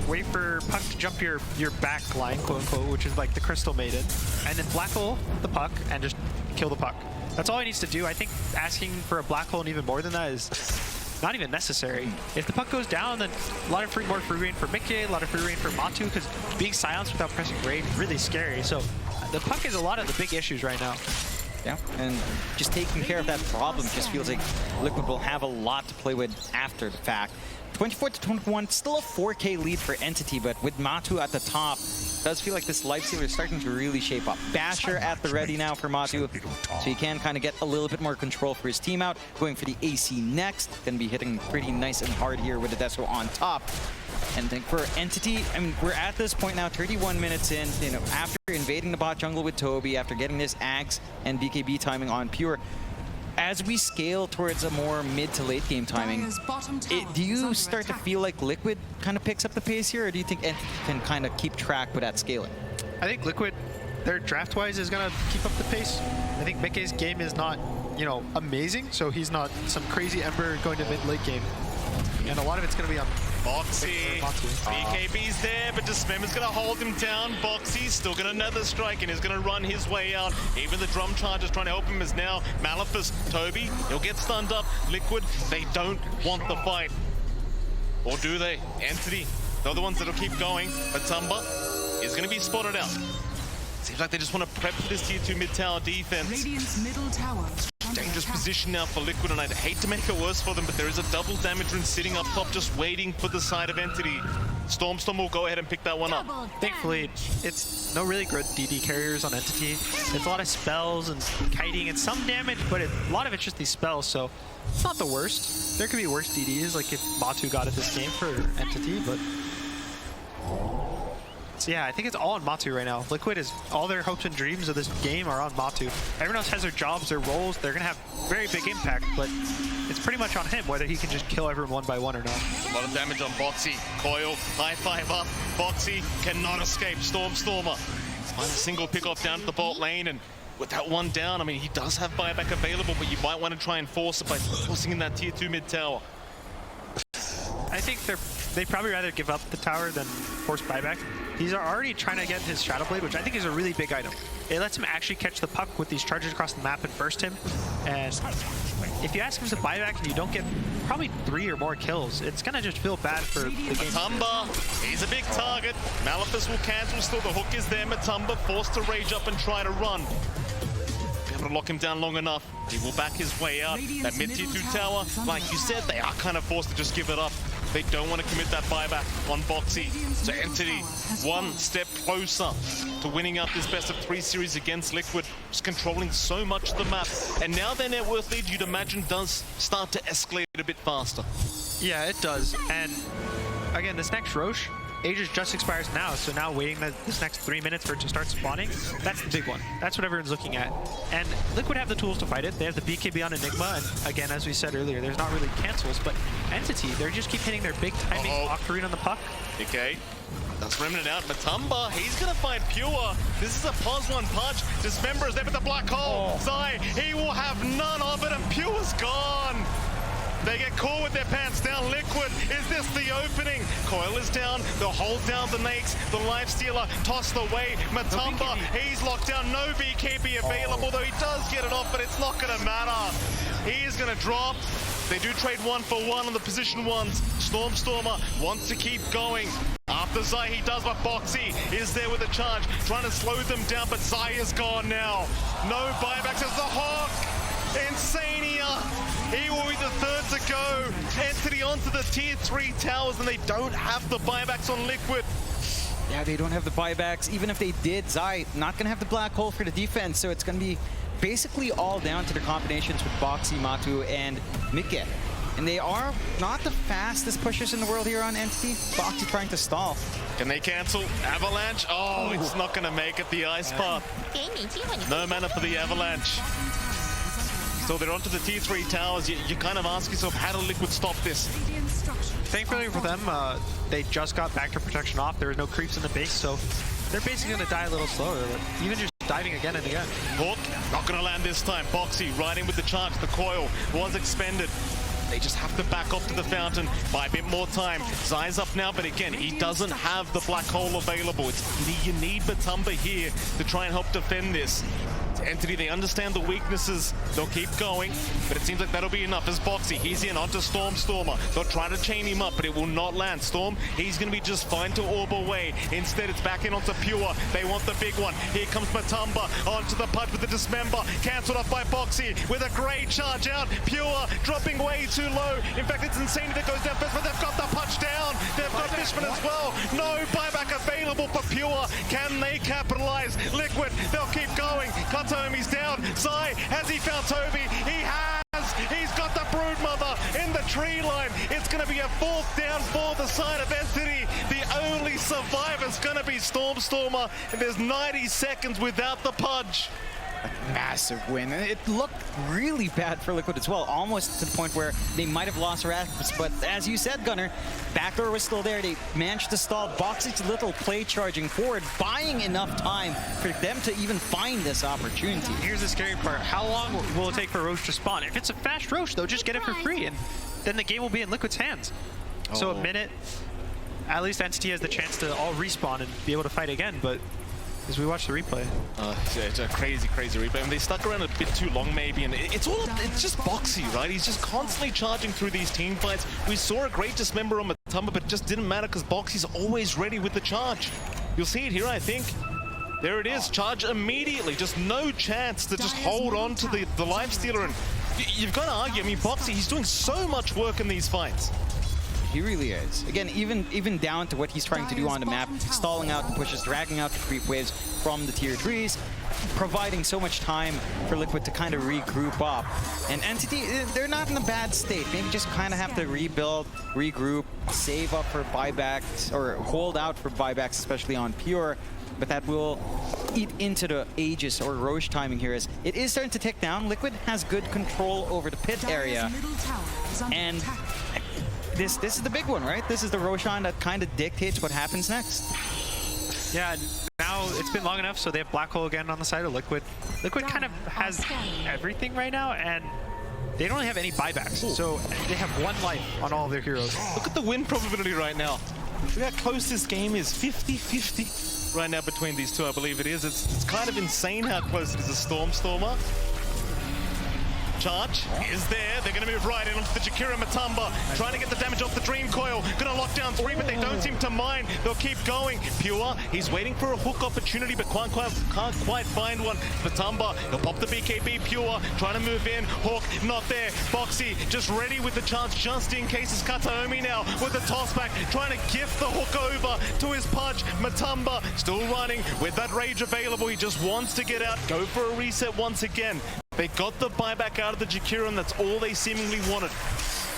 wait for Puck to jump your back line, quote unquote, which is like the Crystal Maiden, and then black hole the Puck and just kill the Puck. That's all he needs to do. I think asking for a black hole and even more than that is not even necessary. If the Puck goes down, then a lot of more free reign for Mickey, a lot of free reign for Matu, because being silenced without pressing raid is really scary. So the Puck is a lot of the big issues right now. Yeah, and just taking care of that problem just feels like Liquid will have a lot to play with after the fact. 24-21, still a 4K lead for Entity, but with Matu at the top, does feel like this lifestealer is starting to really shape up. Basher at the ready now for Matu, so he can kind of get a little bit more control for his team out. Going for the AC next, gonna be hitting pretty nice and hard here with the Deso on top. And then for Entity, I mean, we're at this point now, 31 minutes in, you know, after invading the bot jungle with Toby, after getting this Ags and BKB timing on Pure, as we scale towards a more mid to late game timing, do you start to feel like Liquid kind of picks up the pace here, or do you think Entity can kind of keep track with that scaling? I think Liquid, their draft-wise, is going to keep up the pace. I think Mickey's game is not, you know, amazing, so he's not some crazy Ember going to mid-late game. And a lot of it's going to be on Boxy. BKB's there, but Dismember's going to hold him down. Boxy's still going to another strike and is going to run his way out. Even the drum charge is trying to help him as now Maleficus, Toby, he'll get stunned up. Liquid, they don't want the fight. Or do they? Entity, they're the ones that'll keep going. But Tumba is going to be spotted out. Seems like they just want to prep for this tier 2 mid-tower defense. Radiant's middle tower. under Dangerous attack. position now for Liquid, and I'd hate to make it worse for them, but there is a double damage rune sitting up top just waiting for the side of Entity. Storm will go ahead and pick that one up. Thankfully, it's no really good DD carriers on Entity. It's a lot of spells and kiting and some damage, but a lot of it's just these spells, so it's not the worst. There could be worse DDs, like if Matu got it this game for Entity, but... So yeah, I think it's all on Matu right now. Liquid is, all their hopes and dreams of this game are on Matu. Everyone else has their jobs, their roles, they're gonna have very big impact, but it's pretty much on him whether he can just kill everyone one by one or not. A lot of damage on Boxy. Coil, high five up. Boxy cannot escape Stormer. Finds a single pick-off down to the bot lane, and with that one down, I mean, he does have buyback available, but you might want to try and force it by forcing in that tier 2 mid tower. I think they'd probably rather give up the tower than force buyback. He's already trying to get his Shadow Blade, which I think is a really big item. It lets him actually catch the puck with these charges across the map and burst him. And if you ask him to buyback and you don't get probably 3 or more kills, it's gonna just feel bad for the game. Matumba, he's a big target. Maleficus will cancel still. The hook is there. Matumba forced to rage up and try to run. Be able to lock him down long enough. He will back his way out. That mid tier 2 tower, like you said, they are kind of forced to just give it up. They don't want to commit that buyback on Boxy. So Entity, one step closer to winning out this best of 3 series against Liquid, just controlling so much of the map. And now their net worth lead, you'd imagine, does start to escalate a bit faster. Yeah, it does. And again, this next Rosh, Aegis just expires now, so now waiting this next 3 minutes for it to start spawning, that's the big one. That's what everyone's looking at. And Liquid have the tools to fight it. They have the BKB on Enigma, and again, as we said earlier, there's not really cancels, but Entity, they just keep hitting their big timing Octarine on the puck. Okay, that's Remnant out. Matumba, he's gonna find Pure. This is a pause one punch. Dismember is there with the black hole. Zai, he will have none of it, and Pure's gone. They get caught with their pants down. Liquid, is this the opening? Coil is down, they'll hold down the Nakes, the Lifestealer tossed away. Matumba, he's locked down, no BKB available, though he does get it off, but it's not gonna matter. He is gonna drop. They do trade 1-for-1 on the position ones. Stormer wants to keep going. After Zai, he does, but Boxy is there with a charge, trying to slow them down, but Zai is gone now. No buybacks as the Hawk. Insania, he will be the third to go. Entity onto the tier 3 towers, and they don't have the buybacks on Liquid. Yeah, they don't have the buybacks. Even if they did, Zai not going to have the black hole for the defense, so it's going to be basically all down to their combinations with Boxy, Matu, and Mike. And they are not the fastest pushers in the world here on Entity. Boxy trying to stall. Can they cancel? Avalanche? Oh, it's not going to make it. The Ice Path. No mana for the Avalanche. So they're onto the tier 3 towers. You kind of ask yourself, how do Liquid stop this? Thankfully for them, they just got Vector Protection off. There was no creeps in the base, so they're basically going to die a little slower. But even just diving again and again. Hook, not going to land this time. Boxy riding with the charge. The coil was expended. They just have to back off to the fountain, buy a bit more time. Zai's up now, but again, he doesn't have the black hole available. You need Matumba here to try and help defend this. Entity, they understand the weaknesses. They'll keep going, but it seems like that'll be enough as Boxy. He's in onto Stormer. They'll try to chain him up, but it will not land. Storm, he's going to be just fine to orb away. Instead, it's back in onto Pure. They want the big one. Here comes Matumba onto the putt with the Dismember. Cancelled off by Boxy with a great charge out. Pure dropping way too low. In fact, it's insane that goes down first, but they've got the punch down. They've got Fishman as well. No buyback available for Pure. Can they capitalize? Liquid, they'll keep going. Katomi's down. Zai, has he found Toby? He has. He's got the Broodmother in the tree line. It's going to be a 4th down for the side of Entity. The only survivor's going to be Stormer, and there's 90 seconds without the punch. A massive win. And it looked really bad for Liquid as well, almost to the point where they might have lost Rasmus. But as you said, Gunnar, backdoor was still there. They managed to stall Boxy's little play charging forward, buying enough time for them to even find this opportunity. Here's the scary part. How long will it take for Rosh to spawn? If it's a fast Rosh, they'll just get it for free, and then the game will be in Liquid's hands. So a minute, at least Entity has the chance to all respawn and be able to fight again, but as we watch the replay. It's a crazy replay. And they stuck around a bit too long, maybe, and it's just Boxy, right? He's just constantly charging through these team fights. We saw a great Dismember on Matumba, but it just didn't matter because Boxy's always ready with the charge. You'll see it here, I think. There it is, charge immediately. Just no chance to just hold on to the lifestealer. And you've got to argue, I mean, Boxy, he's doing so much work in these fights. He really is. Again, even down to what he's trying to do on the map, stalling out and pushes, dragging out the creep waves from the tier 3s, providing so much time for Liquid to kind of regroup up. And Entity, they're not in a bad state. Maybe just kind of have to rebuild, regroup, save up for buybacks, or hold out for buybacks, especially on Pure. But that will eat into the Aegis or Rosh timing here, as it is starting to tick down. Liquid has good control over the pit area. And this is the big one, right? This is the Roshan that kind of dictates what happens next. Yeah, now it's been long enough, so they have Black Hole again on the side of Liquid. Liquid kind of has everything right now, and they don't really have any buybacks. So they have 1 life on all of their heroes. Look at the win probability right now. Look how close this game is. 50-50 right now between these two, I believe it is. It's kind of insane how close it is to Stormer. Charge is there. They're going to move right in onto the Jakira Matamba, trying to get the damage off the Dream Coil. Going to lock down 3, but they don't seem to mind. They'll keep going. Pure, he's waiting for a hook opportunity, but can't quite find one. Matamba, he'll pop the BKB. Pure, trying to move in. Hook, not there. Boxy, just ready with the charge, just in case. It's Kataomi now with the toss back, trying to gift the hook over to his Pudge. Matamba, still running with that rage available. He just wants to get out, go for a reset once again. They got the buyback out of the Jakira, and that's all they seemingly wanted.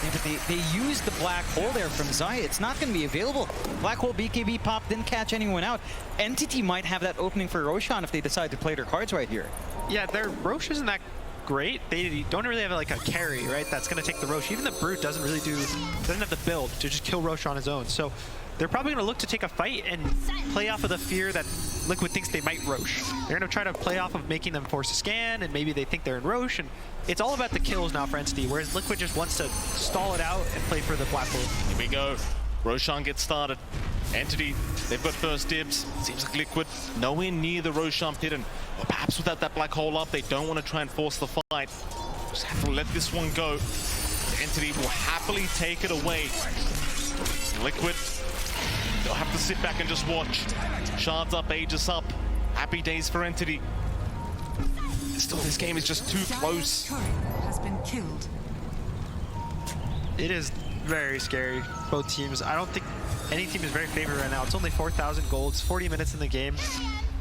Yeah, but they used the Black Hole there from Zaya. It's not going to be available. Black Hole BKB pop didn't catch anyone out. Entity might have that opening for Roshan if they decide to play their cards right here. Yeah, their Rosh isn't that great. They don't really have like a carry, right? That's going to take the Rosh. Even the Brute doesn't have the build to just kill Rosh on his own. So they're probably going to look to take a fight and play off of the fear that Liquid thinks they might Rosh. They're going to try to play off of making them force a scan, and maybe they think they're in Rosh, and it's all about the kills now for Entity, whereas Liquid just wants to stall it out and play for the Black Hole. Here we go. Roshan gets started. Entity, they've got first dibs. Seems like Liquid nowhere near the Roshan pit, and perhaps without that Black Hole up, they don't want to try and force the fight. Just have to let this one go. Entity will happily take it away. Liquid, they'll have to sit back and just watch. Shards up, Aegis up. Happy days for Entity. Still, this game is just too close. Has been killed. It is very scary, both teams. I don't think any team is very favored right now. It's only 4,000 gold, it's 40 minutes in the game.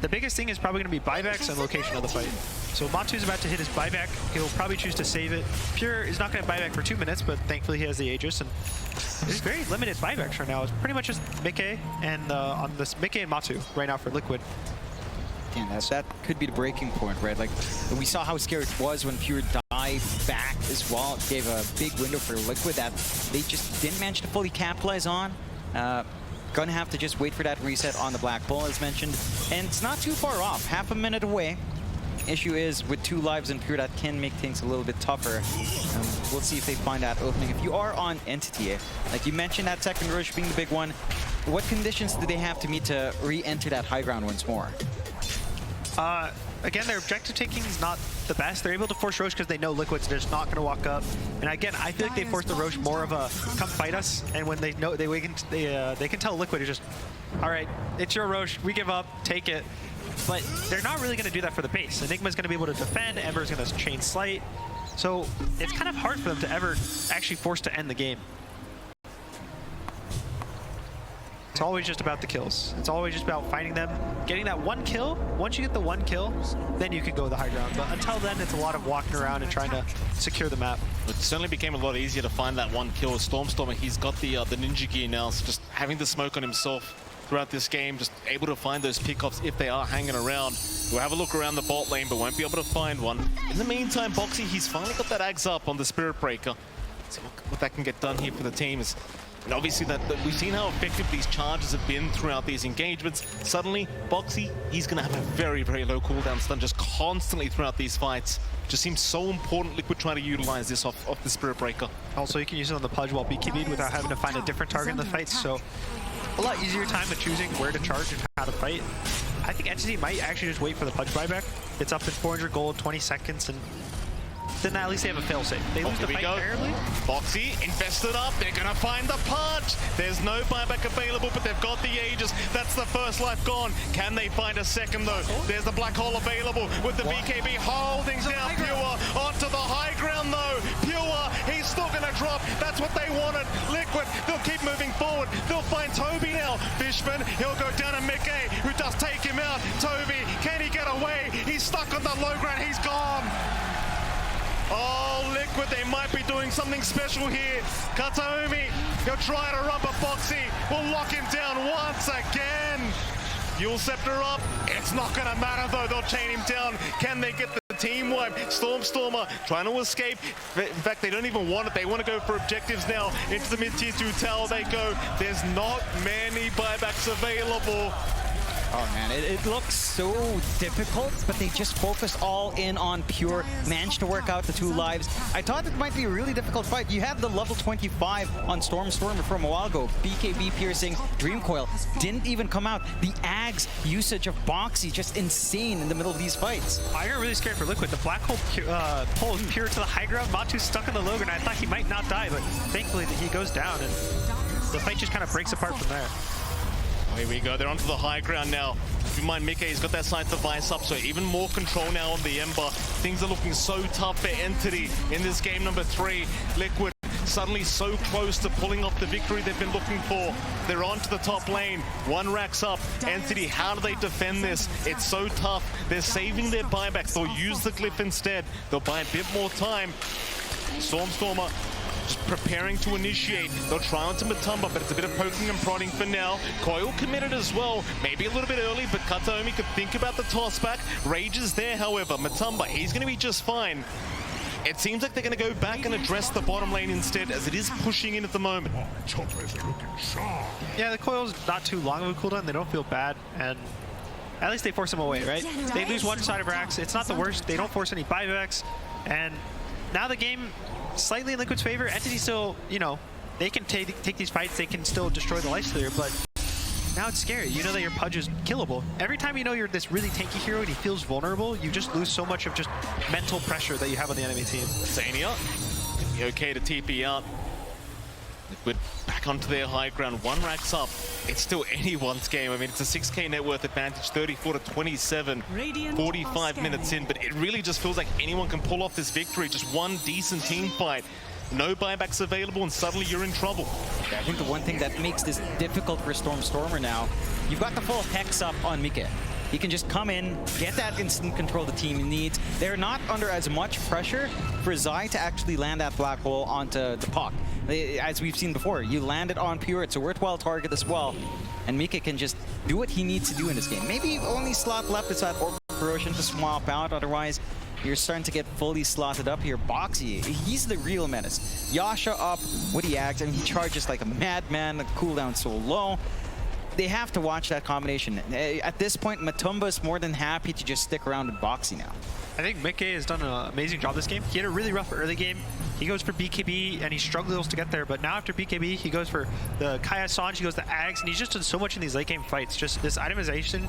The biggest thing is probably going to be buybacks and location of the fight. So Matu's about to hit his buyback. He'll probably choose to save it. Pure is not going to buyback for 2 minutes, but thankfully he has the Aegis, and there's very limited buybacks right now. It's pretty much just Mickey and on this Mickey and Matu right now for Liquid. Damn, that could be the breaking point, right? Like, we saw how scary it was when Pure dived back as well. It gave a big window for Liquid that they just didn't manage to fully capitalize on. Gonna have to just wait for that reset on the Black Bull, as mentioned. And it's not too far off, half a minute away. Issue is, with 2 lives in Pure, that can make things a little bit tougher. We'll see if they find that opening. If you are on Entity, like you mentioned, that second rush being the big one, what conditions do they have to meet to re-enter that high ground once more? Again, their objective taking is not the best. They're able to force Rosh because they know Liquid's just not going to walk up. And again, I feel like they force the Rosh more of a come fight us. And when they know they can tell Liquid is just, all right, it's your Rosh, we give up, take it. But they're not really going to do that for the base. Enigma's going to be able to defend. Ember's going to chain Slight. So it's kind of hard for them to ever actually force to end the game. It's always just about the kills. It's always just about finding them, getting that 1 kill. Once you get the 1 kill, then you can go the high ground. But until then, it's a lot of walking around and trying to secure the map. It certainly became a lot easier to find that 1 kill. Stormstormer, he's got the ninja gear now, so just having the smoke on himself throughout this game, just able to find those pickoffs if they are hanging around. We'll have a look around the bot lane, but won't be able to find one. In the meantime, Boxy, he's finally got that Axe up on the Spirit Breaker. See what that can get done here for the team. And obviously that we've seen how effective these charges have been throughout these engagements. Suddenly, Boxy, he's going to have a very, very low cooldown stun just constantly throughout these fights. Just seems so important Liquid trying to utilize this off the Spirit Breaker. Also, you can use it on the Pudge while BKB'd without having to find a different target in the fight. So a lot easier time of choosing where to charge and how to fight. I think Entity might actually just wait for the Pudge buyback. It's up in 400 gold, 20 seconds, and then at least they have a failsafe. They lose the fight barely. Boxy invested up. They're going to find the punch. There's no buyback available, but they've got the Aegis. That's the first life gone. Can they find a second, though? There's the black hole available with the BKB holding down Pure onto the high ground, though. Pure, he's still going to drop. That's what they wanted. Liquid, they'll keep moving forward. They'll find Toby now. Fishman, he'll go down to Mickey, who does take him out. Toby, can he get away? He's stuck on the low ground. He's gone. Oh, Liquid, they might be doing something special here. Kataomi, he'll try to run, but Boxy will lock him down once again. Yule Scepter up. It's not going to matter, though. They'll chain him down. Can they get the team wipe? Stormstormer trying to escape. In fact, they don't even want it. They want to go for objectives now. Into the mid-tier 2 tower they go. There's not many buybacks available. Oh man, it looks so difficult, but they just focus all in on Pure, managed to work out the 2 lives. I thought it might be a really difficult fight. You had the level 25 on Stormstormer from a while ago. BKB piercing, Dream Coil didn't even come out. The Ag's usage of Boxy just insane in the middle of these fights. I got really scared for Liquid. The black hole pulls Pure to the high ground. Matu's stuck in the low ground. I thought he might not die, but thankfully he goes down, and the fight just kind of breaks apart from there. Here we go, they're onto the high ground now. Keep in mind, Mickey's got that side device up, so even more control now on the Ember. Things are looking so tough for Entity in this game number 3. Liquid suddenly so close to pulling off the victory they've been looking for. They're onto the top lane. 1 racks up. Entity, how do they defend this? It's so tough. They're saving their buybacks. They'll use the Glyph instead. They'll buy a bit more time. Stormstormer just preparing to initiate. They'll try onto Matumba, but it's a bit of poking and prodding for now. Coil committed as well. Maybe a little bit early, but Kataomi could think about the toss back. Rage is there, however. Matumba, he's going to be just fine. It seems like they're going to go back and address the bottom lane instead, as it is pushing in at the moment. Yeah, the Coil's not too long of a cooldown. They don't feel bad, and at least they force them away, right? They lose one side of racks. It's not the worst. They don't force any buybacks, and now the game slightly in Liquid's favor. Entity still, you know, they can take these fights. They can still destroy the Lifestealer, but now it's scary. You know that your Pudge is killable. Every time you know you're this really tanky hero and he feels vulnerable, you just lose so much of just mental pressure that you have on the enemy team. Zania, be okay to TP out. Liquid back onto their high ground. 1 racks up. It's still anyone's game. I mean, it's a 6k net worth advantage, 34 to 27, 45 minutes in, but it really just feels like anyone can pull off this victory. Just one decent team fight. No buybacks available, and suddenly you're in trouble. I think the one thing that makes this difficult for Stormstormer now, you've got the full Hex up on Mike. He can just come in, get that instant control the team needs. They're not under as much pressure for Zai to actually land that black hole onto the puck. As we've seen before, you land it on Pure, it's a worthwhile target as well. And Mika can just do what he needs to do in this game. Maybe only slot left is that Roshan to swap out, otherwise you're starting to get fully slotted up here. Boxy, he's the real menace. Yasha up with the Axe, and he charges like a madman, the cooldown so low. They have to watch that combination. At this point, Matumba is more than happy to just stick around with Boxy now. I think Mickey has done an amazing job this game. He had a really rough early game. He goes for BKB, and he struggles to get there. But now after BKB, he goes for the Kaya Sanj, he goes to Ags, and he's just done so much in these late game fights. Just this itemization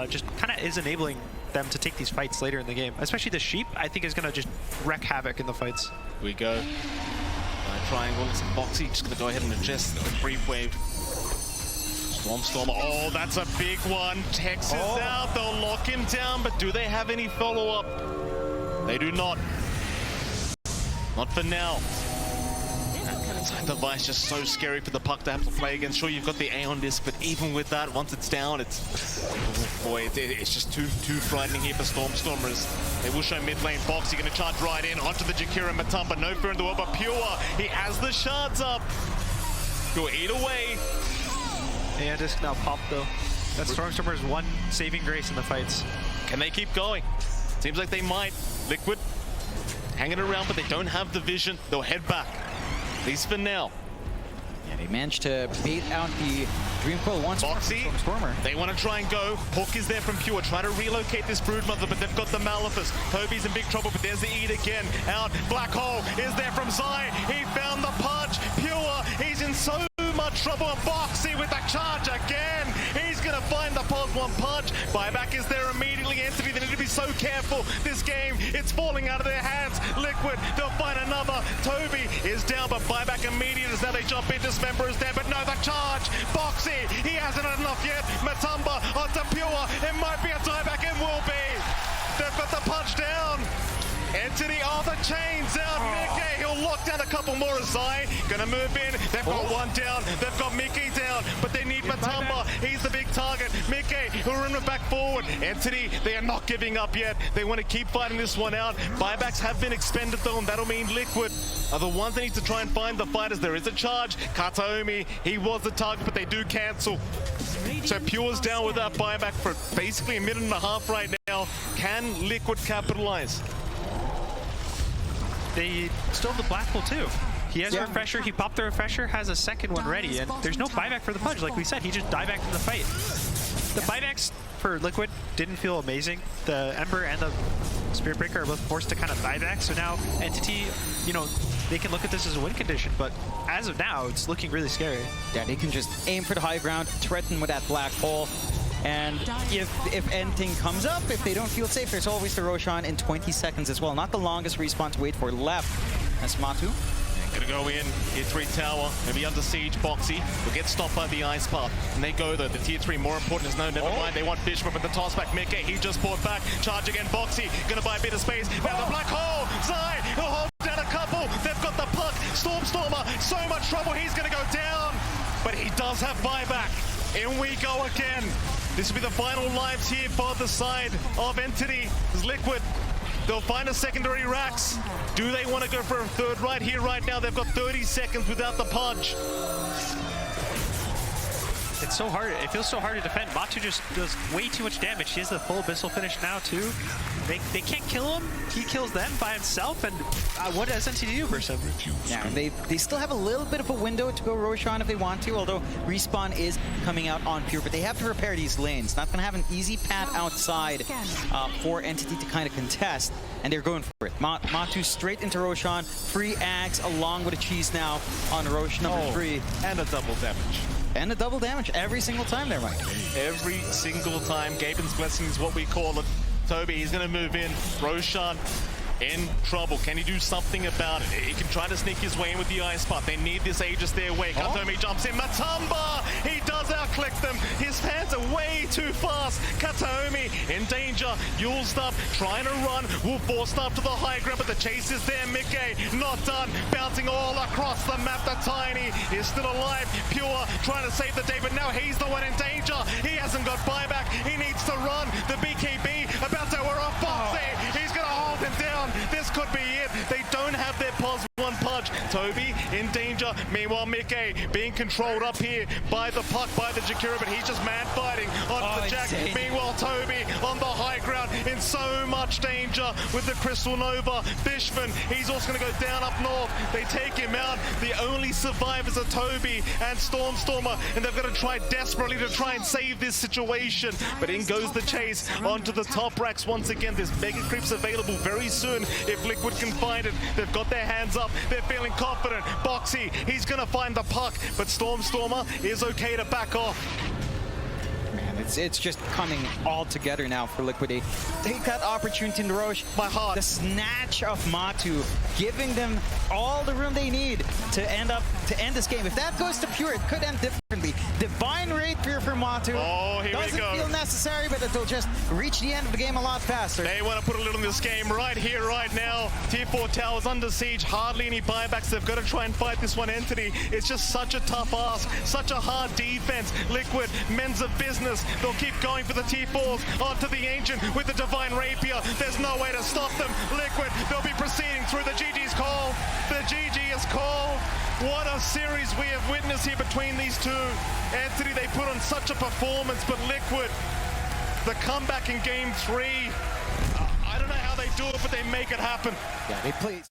just kind of is enabling them to take these fights later in the game. Especially the Sheep, I think, is going to just wreak havoc in the fights. Here we go. Triangle, it's Boxy, just going to go ahead and adjust the brief wave. Stormstormer, oh, that's a big one. Tex is out, they'll lock him down, but do they have any follow-up? They do not. Not for now. That device just so scary for the puck to have to play against. Sure, you've got the Aeon disc, but even with that, once it's down, it's... Oh boy, it's just too frightening here for Stormstormers. They will show mid lane. Box, you're going to charge right in onto the Jakira Matumba. No fear in the world, but Pure, he has the shards up. He'll eat away. Yeah, disc now popped though. That's Stormstormer's one saving grace in the fights. Can they keep going? Seems like they might. Liquid hanging around, but they don't have the vision. They'll head back. At least for now. Yeah, they managed to bait out the Dream Coil once more from Stormstormer. They want to try and go. Hook is there from Pure. Try to relocate this Broodmother, but they've got the Malefice. Toby's in big trouble, but there's the Eat again. Out. Black Hole is there from Zai. He found the punch. Pure, he's in so much trouble. And Boxy with the charge again. He's going to find the pulse. +1 punch. Buyback is there immediately. Entity, they need to be so careful. This game, it's falling out of their hands. Liquid, they'll find another. Toby is down, but buyback immediate as now they jump in. Dismember is there, but no, the charge. Boxy, he hasn't had enough yet. Matamba onto Pure. It might be a dieback, it will be. They've got the punch down. Entity, oh, the chain's out. Mickey, he'll lock down a couple more. Azai gonna move in. They've got one down. They've got Mickey down, but they need Matamba. He's the big target. Mickey, who'll run it back forward. Entity, they are not giving up yet. They want to keep fighting this one out. Buybacks have been expended though, and that'll mean Liquid are the ones that need to try and find the fighters. There is a charge. Kataomi, he was the target, but they do cancel. So Pure's down with that buyback for basically a minute and a half right now. Can Liquid capitalize? They still have the black hole too. He has a refresher, he popped the refresher, has a second one ready, and there's no buyback for the Pudge. Like we said, he just diebacked in the fight. The buybacks for Liquid didn't feel amazing. The Ember and the Spirit Breaker are both forced to kind of buyback, so now Entity, you know, they can look at this as a win condition, but as of now, it's looking really scary. Yeah, they can just aim for the high ground, threaten with that black hole. And if anything comes up, if they don't feel safe, there's always the Roshan in 20 seconds as well. Not the longest respawn to wait for left. That's Matu. Gonna go in, tier 3 tower, maybe under siege. Boxy will get stopped by the ice path. And they go though, the tier 3 more important is no, never mind. They want Fishman with the toss back. Mickey, he just bought back. Charge again, Boxy, gonna buy a bit of space. Now the black hole, Zai, he'll hold down a couple. They've got the puck, Stormer, so much trouble, he's gonna go down. But he does have buyback. In we go again. This will be the final lives here for the side of Entity. It's Liquid. They'll find a secondary Rax. Do they want to go for a third right here, right now? They've got 30 seconds without the punch. It's so hard. It feels so hard to defend. Matu just does way too much damage. He has the full Abyssal finish now, too. They can't kill him. He kills them by himself. And what does NTD do versus him? Yeah, they still have a little bit of a window to go Roshan if they want to, although respawn is coming out on Pure. But they have to repair these lanes. Not going to have an easy path outside for Entity to kind of contest. And they're going for it. Matu straight into Roshan. Free Ags along with a cheese now on Rosh number 3. And a double damage. And a double damage every single time there, Mike. Every single time. Gaimin's blessing is what we call it. Toby, he's going to move in. Roshan in trouble. Can he do something about it? He can try to sneak his way in with the ice spot. They need this Aegis their way. Kataomi jumps in. Matamba! He does outclick them. His hands are way too fast. Kataomi in danger. Yule's up, trying to run. Will force up to the high ground, but the chase is there. Mickey, not done. Bouncing all across the map. The Tiny is still alive. Pure trying to save the day, but now he's the one in danger. He hasn't got buyback. He needs to run. The BKB about to wear off Boxy. He's going to hold him down. This could be it. They don't have their pos one punch. Toby in danger. Meanwhile, Mickey being controlled up here by the puck, by the Jakira, but he's just man fighting onto the Jack. Insane. Meanwhile, Toby on the high ground in so much danger with the Crystal Nova. Fishman, he's also going to go down up north. They take him out. The only survivors are Toby and Stormer, and they've got to try desperately to try and save this situation. But in goes the chase onto the top racks once again. There's mega creeps available very soon if Liquid can find it. They've got their hands up. They're feeling confident. Boxy, he's going to find the puck, but Stormer is okay to back off. Man, it's just coming all together now for Liquid. They take that opportunity in the Rosh. My heart. The snatch of Matu, giving them all the room they need to end this game. If that goes to Pure, it could end differently. Divine Rapier for Matu. Oh, here we go. Doesn't feel necessary, but it'll just reach the end of the game a lot faster. They want to put a little in this game right here, right now. Tier 4 towers under siege, hardly any buybacks. They've got to try and fight this one Entity. It's just such a tough ask, such a hard defense. Liquid, men's of business. They'll keep going for the tier 4s onto the Ancient with the Divine Rapier. There's no way to stop them. Liquid, they'll be proceeding through the GG's call. The GG is called. What a series we have witnessed here between these two. Entity, they put on such a performance, but Liquid, the comeback in game 3, I don't know how they do it, but they make it happen. Yeah, they play.